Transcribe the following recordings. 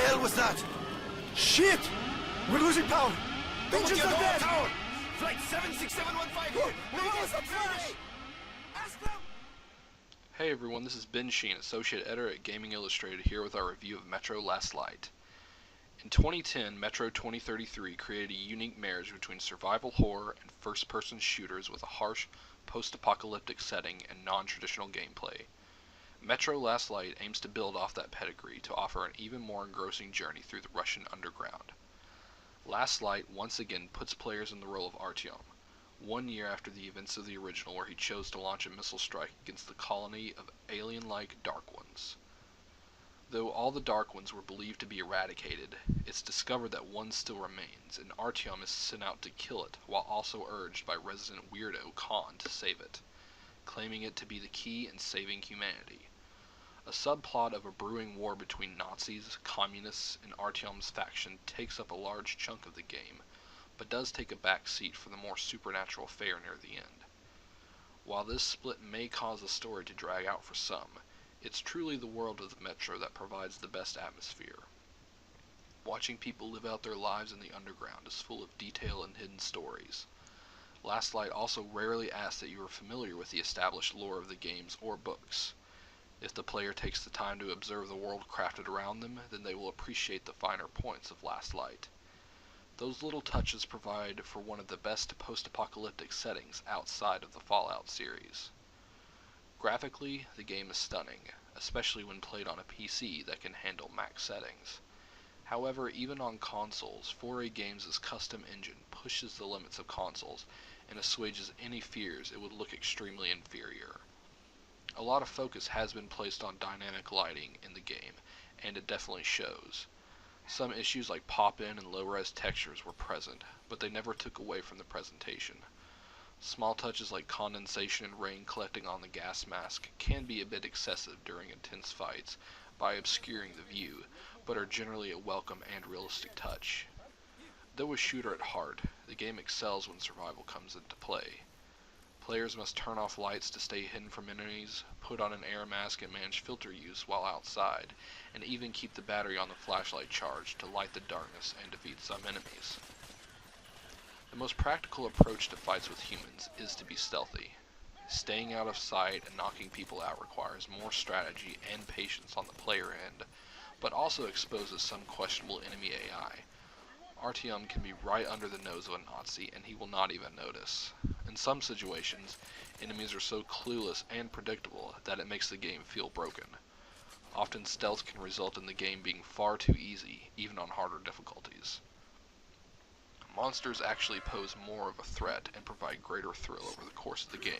hell was that? Shit! We're losing power! Engines are dead! Tower. Flight 76715 here! Radio's up flash! Ask them! Hey everyone, this is Ben Sheen, Associate Editor at Gaming Illustrated, here with our review of Metro Last Light. In 2010, Metro 2033 created a unique marriage between survival horror and first-person shooters with a harsh, post-apocalyptic setting and non-traditional gameplay. Metro Last Light aims to build off that pedigree to offer an even more engrossing journey through the Russian underground. Last Light once again puts players in the role of Artyom, 1 year after the events of the original, where he chose to launch a missile strike against the colony of alien-like Dark Ones. Though all the Dark Ones were believed to be eradicated, it's discovered that one still remains, and Artyom is sent out to kill it, while also urged by resident weirdo Khan to save it, claiming it to be the key in saving humanity. A subplot of a brewing war between Nazis, communists, and Artyom's faction takes up a large chunk of the game, but does take a back seat for the more supernatural fare near the end. While this split may cause the story to drag out for some, it's truly the world of the Metro that provides the best atmosphere. Watching people live out their lives in the underground is full of detail and hidden stories. Last Light also rarely asks that you are familiar with the established lore of the games or books. If the player takes the time to observe the world crafted around them, then they will appreciate the finer points of Last Light. Those little touches provide for one of the best post-apocalyptic settings outside of the Fallout series. Graphically, the game is stunning, especially when played on a PC that can handle max settings. However, even on consoles, 4A Games' custom engine pushes the limits of consoles and assuages any fears it would look extremely inferior. A lot of focus has been placed on dynamic lighting in the game, and it definitely shows. Some issues like pop-in and low-res textures were present, but they never took away from the presentation. Small touches like condensation and rain collecting on the gas mask can be a bit excessive during intense fights by obscuring the view, but are generally a welcome and realistic touch. Though a shooter at heart, the game excels when survival comes into play. Players must turn off lights to stay hidden from enemies, put on an air mask and manage filter use while outside, and even keep the battery on the flashlight charged to light the darkness and defeat some enemies. The most practical approach to fights with humans is to be stealthy. Staying out of sight and knocking people out requires more strategy and patience on the player end, but also exposes some questionable enemy AI. Artyom can be right under the nose of a Nazi and he will not even notice. In some situations, enemies are so clueless and predictable that it makes the game feel broken. Often stealth can result in the game being far too easy, even on harder difficulties. Monsters actually pose more of a threat and provide greater thrill over the course of the game.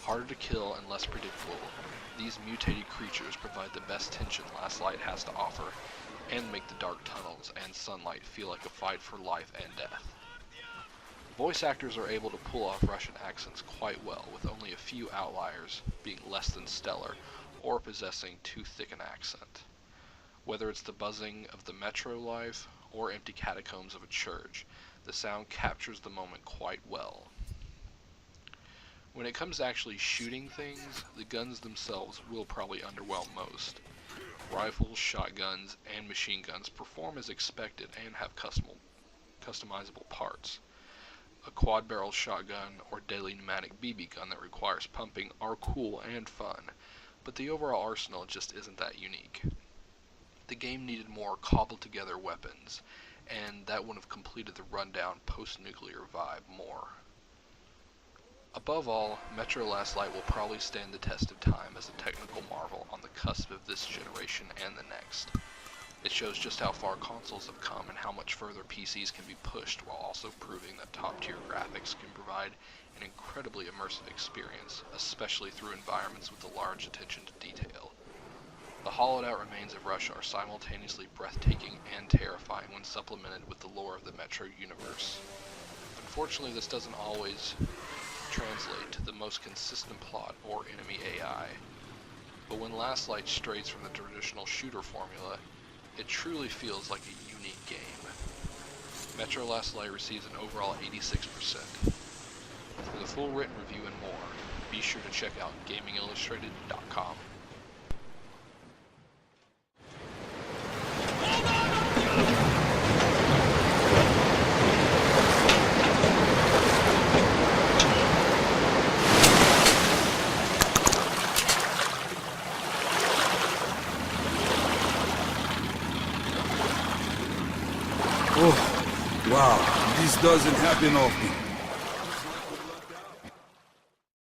Harder to kill and less predictable, these mutated creatures provide the best tension Last Light has to offer, and make the dark tunnels and sunlight feel like a fight for life and death. Voice actors are able to pull off Russian accents quite well, with only a few outliers being less than stellar or possessing too thick an accent. Whether it's the buzzing of the metro life or empty catacombs of a church, the sound captures the moment quite well. When it comes to actually shooting things, the guns themselves will probably underwhelm most. Rifles, shotguns, and machine guns perform as expected and have customizable parts. A quad-barrel shotgun or deadly pneumatic BB gun that requires pumping are cool and fun, but the overall arsenal just isn't that unique. The game needed more cobbled-together weapons, and that would have completed the rundown post-nuclear vibe more. Above all, Metro Last Light will probably stand the test of time as a technical marvel on the cusp of this generation and the next. It shows just how far consoles have come and how much further PCs can be pushed, while also proving that top-tier graphics can provide an incredibly immersive experience, especially through environments with a large attention to detail. The hollowed-out remains of Russia are simultaneously breathtaking and terrifying when supplemented with the lore of the Metro universe. Unfortunately, this doesn't always translate to the most consistent plot or enemy AI, but when Last Light strays from the traditional shooter formula, it truly feels like a unique game. Metro Last Light receives an overall 86%. For the full written review and more, be sure to check out gamingillustrated.com. Hold on! Oh, wow. This doesn't happen often.